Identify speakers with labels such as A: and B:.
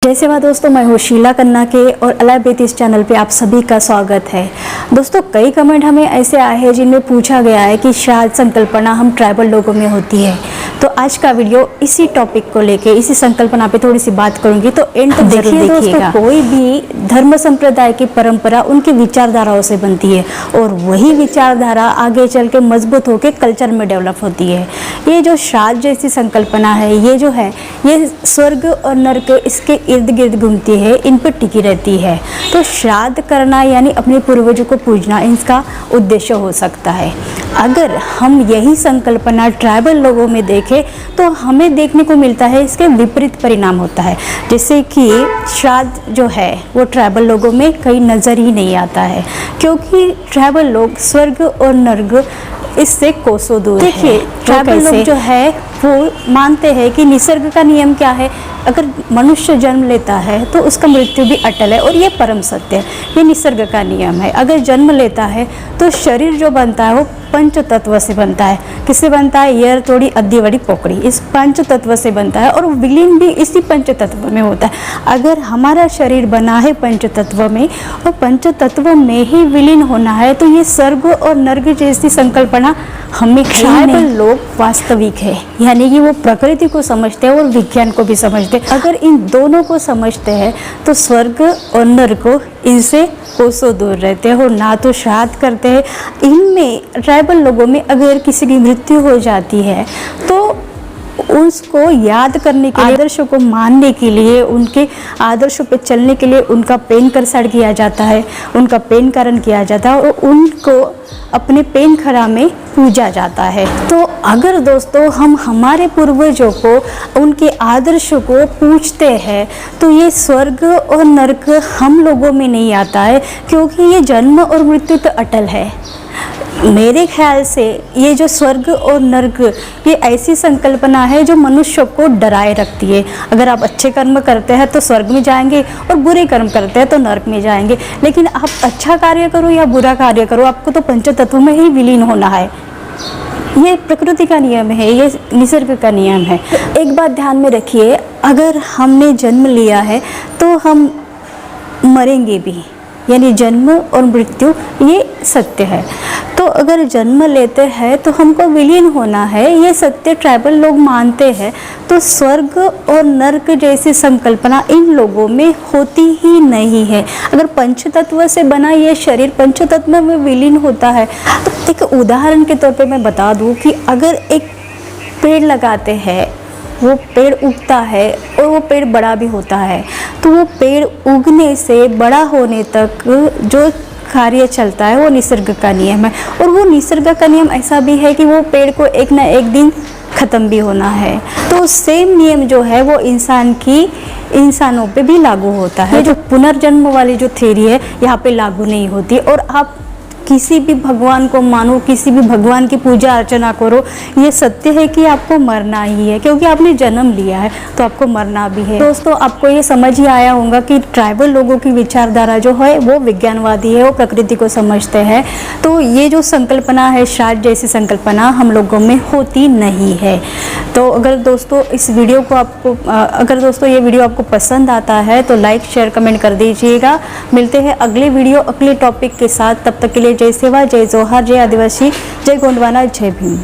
A: जय सेवा दोस्तों, मैं हूँ शीला कन्ना के और अलाइव विथ इस चैनल पे आप सभी का स्वागत है। दोस्तों, कई कमेंट हमें ऐसे आए हैं जिनमें पूछा गया है कि श्राद्ध संकल्पना हम ट्राइबल लोगों में होती है। तो आज का वीडियो इसी टॉपिक को लेके, इसी संकल्पना पे थोड़ी सी बात करूंगी, तो एंड तक जरूर देखिएगा। कोई भी धर्म संप्रदाय की परंपरा उनकी विचारधाराओं से बनती है और वही विचारधारा आगे चल के मजबूत होकर कल्चर में डेवलप होती है। ये जो श्राद्ध जैसी संकल्पना है, ये जो है ये स्वर्ग और नर्क इसके इर्द गिर्द घूमती है, इन पर टिकी रहती है। तो श्राद्ध करना यानी अपने पूर्वजों को पूजना इसका उद्देश्य हो सकता है। अगर हम यही संकल्पना ट्राइबल लोगों में देखें तो हमें देखने को मिलता है इसके विपरीत परिणाम होता है। जैसे कि श्राद्ध जो है वो ट्राइबल लोगों में कहीं नज़र ही नहीं आता है, क्योंकि ट्राइबल लोग स्वर्ग और नर्क इससे कोसों दूर है। देखिए, ट्राइबल लोग जो है वो मानते हैं कि निसर्ग का नियम क्या है, अगर मनुष्य जन्म लेता है तो उसका मृत्यु भी अटल है और ये परम सत्य है, ये निसर्ग का नियम है। अगर जन्म लेता है तो शरीर जो बनता है वो पंच तत्व से बनता है। किससे बनता है? यर तोड़ी अद्दी वड़ी पोकड़ी, इस पंच तत्व से बनता है और विलीन भी इसी पंच तत्व में होता है। अगर हमारा शरीर बना है पंच तत्व में और पंच तत्व में ही विलीन होना है, तो ये स्वर्ग और नर्क जैसी संकल्पना हमें ट्राइबल लोग वास्तविक है, यानी कि वो प्रकृति को समझते हैं और विज्ञान को भी समझते हैं। अगर इन दोनों को समझते हैं तो स्वर्ग और नर्क इनसे कोसों दूर रहते हैं और ना तो श्राद्ध करते हैं। इनमें ट्राइबल लोगों में अगर किसी की मृत्यु हो जाती है तो उसको याद करने के लिए, आदर्शों को मानने के लिए, उनके आदर्शों पे चलने के लिए उनका पेन करसड़ किया जाता है, उनका पेन करण किया जाता है और उनको अपने पेन खड़ा में पूजा जाता है। तो अगर दोस्तों हम हमारे पूर्वजों को, उनके आदर्शों को पूछते हैं तो ये स्वर्ग और नर्क हम लोगों में नहीं आता है, क्योंकि ये जन्म और मृत्यु तो अटल है। मेरे ख्याल से ये जो स्वर्ग और नर्क ये ऐसी संकल्पना है जो मनुष्य को डराए रखती है। अगर आप अच्छे कर्म करते हैं तो स्वर्ग में जाएंगे और बुरे कर्म करते हैं तो नर्क में जाएंगे। लेकिन आप अच्छा कार्य करो या बुरा कार्य करो, आपको तो पंच तत्व में ही विलीन होना है। ये प्रकृति का नियम है, ये निसर्ग का नियम है। एक बात ध्यान में रखिए, अगर हमने जन्म लिया है तो हम मरेंगे भी, यानी जन्म और मृत्यु ये सत्य है। तो अगर जन्म लेते हैं तो हमको विलीन होना है, ये सत्य ट्राइबल लोग मानते हैं। तो स्वर्ग और नर्क जैसी संकल्पना इन लोगों में होती ही नहीं है। अगर पंचतत्व से बना ये शरीर पंचतत्व में विलीन होता है, तो एक उदाहरण के तौर पे मैं बता दूं कि अगर एक पेड़ लगाते हैं, वो पेड़ उगता है और वो पेड़ बड़ा भी होता है, तो वो पेड़ उगने से बड़ा होने तक जो कार्य चलता है वो निसर्ग का नियम है। और वो निसर्ग का नियम ऐसा भी है कि वो पेड़ को एक ना एक दिन ख़त्म भी होना है। तो सेम नियम जो है वो इंसानों पे भी लागू होता है। जो पुनर्जन्म वाली जो थ्योरी है यहाँ पे लागू नहीं होती। और आप किसी भी भगवान को मानो, किसी भी भगवान की पूजा अर्चना करो, ये सत्य है कि आपको मरना ही है, क्योंकि आपने जन्म लिया है तो आपको मरना भी है। दोस्तों, आपको ये समझ ही आया होगा कि ट्राइबल लोगों की विचारधारा जो है वो विज्ञानवादी है, वो प्रकृति को समझते हैं। तो ये जो संकल्पना है, श्राद्ध जैसी संकल्पना हम लोगों में होती नहीं है। तो अगर दोस्तों अगर दोस्तों ये वीडियो आपको पसंद आता है तो लाइक शेयर कमेंट कर दीजिएगा। मिलते हैं अगले वीडियो अगले टॉपिक के साथ। तब तक के लिए जय सेवा, जय जोहार, जय आदिवासी, जय गोंडवाना, जय भीम।